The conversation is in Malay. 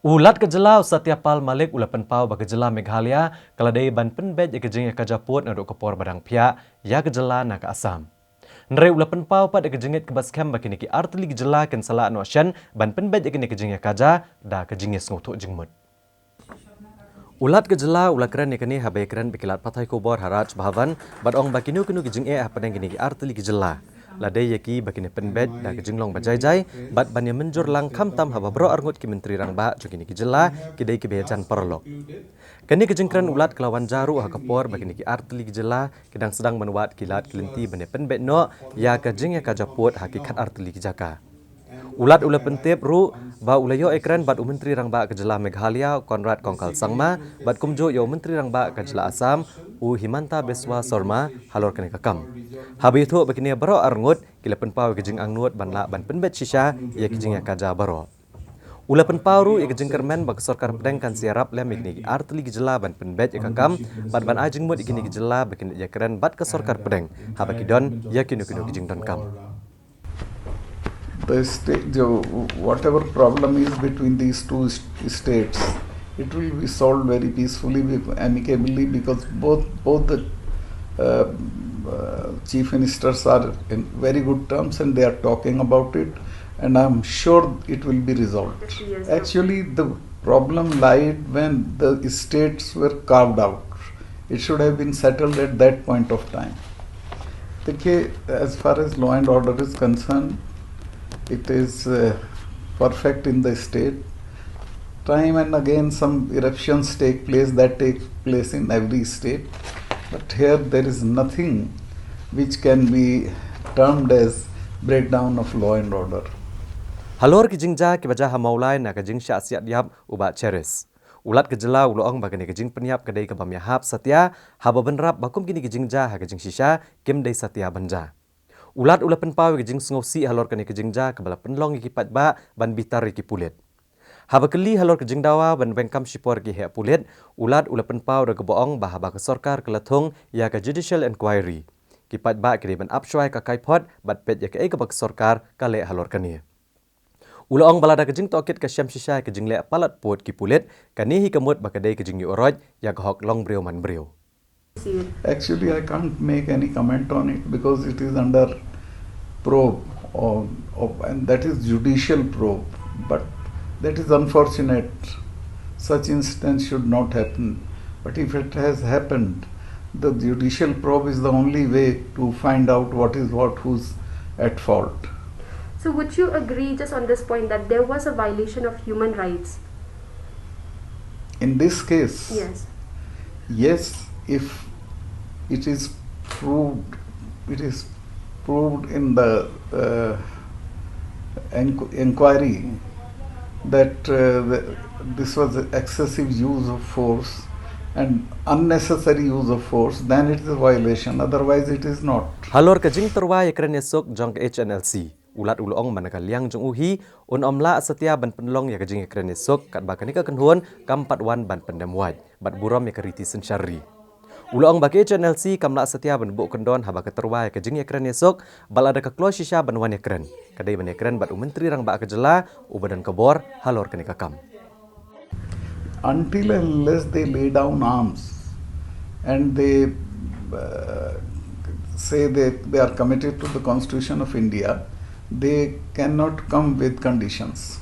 Ulat kejelau Satyapal Malik ulapan pau ba kejela Meghalaya kaladai ban penbet ya kejeng ya kajaput naduk kepor badang pihak ya kejela na ke Assam. Nere ulapan pau pada kejengit ke baskem bagi niki artli kejela ken sala no syan ban penbet ya kejeng ya kaja da kejeng ya ngotok jengmut. Ulat kejela ulat keren ya kini habai keren bikilat patai kubor haraj bahavan bat ong bakinu kenu kejeng apa dan kini artli kejela. Ladai yaki bakini penbet da kejenglong bajai-jai bat banya menjur langkam tam haba bro arngut ki menteri rangba jukini kijela kidai kibejan perlok. Kini kejengkran ulat kelawan jaru ha kapor bakini ki artli kijela kidang sedang menuat kilat kelinti bane penbet no ya kejeng ya kajaput hakikat artli kijaka. Ulat ula pentip ru ba ulayo ekran bat menteri rangba kejela Meghalaya Konrad Kongkal Sangma bat kumjo yo menteri rangba kejela Assam u Himanta Biswa Sarma halor kene kakam. Habi itu begini baro arngut kila penpau kejeng angnut ban penbet shisha ya kejeng ya kaja baro. Ula penpau ru ya kejeng kermen bak sorkar pedang kan siarap lem ikni artli kejela ban penbet ya kakam ban ajeng mut ikni kejela begini ya keren bat ke sorkar pedang habakidon ya kinu kejeng don kam. The state, whatever problem is between these two states, it will be solved very peacefully, amicably, because both the chief ministers are in very good terms and they are talking about it, and I am sure it will be resolved. Actually, the problem lied when the states were carved out. It should have been settled at that point of time. As far as law and order is concerned, it is perfect in the state. Time and again some eruptions take place, that takes place in every state. But here there is nothing which can be termed as breakdown of law and order. Halor kijingja kibaja hamaulai na kajing sya siat yap uba cheris. Ulat kejela uloong bagani kajing penyap kedai kebam yahap satya haba benrap bakum kini kijingja ha kajing shisha kim dai satya banja. Ulat ula penpau kejing sengosi halor kani kejingja kebala penlong ikipat ba ban bitar iki pulit. Haba keli halor kejing dawa ban bengkam sipor ki he pulit, ulat ula penpau da keboong ba haba ke sorkar kelathong ya ke judicial inquiry. Kipat ba kini ban apswai ka kaipot bat pet ya ke ke sorkar kale halor kani. Ulaong balada kejing tokit ke syam shisha kejing le palat pot ki pulit kani hi kemut ba kedai kejing yu oroj ya ke hok long breu man breu. Actually, I can't make any comment on it because it is under probe, and that is judicial probe. But that is unfortunate. Such instance should not happen. But if it has happened, the judicial probe is the only way to find out what is what, who's at fault. So would you agree just on this point that there was a violation of human rights? In this case? Yes. Yes, if it is proved in the inquiry that this was excessive use of force and unnecessary use of force, then it is a violation. Otherwise, it is not. Halor kejing terwa yakren esok jong HNLC. Ulat uloong manakal liang jong uhi un omla setia ban penlong ya kejing yakren esok kat bakani ka kenhuan kampat wan ban pendam waj bat buram ya keriti sensyari. Uloong bagi HNLC kamla setia ban buk kendon haba keterwa ya kejing yakren esok bal ada ka klo shisha ban wan yakren. Kadai ban yakren bat menteri rang ba kejela u badan kebor halor kani kakam. Until and unless they lay down arms and they say that they are committed to the Constitution of India, they cannot come with conditions.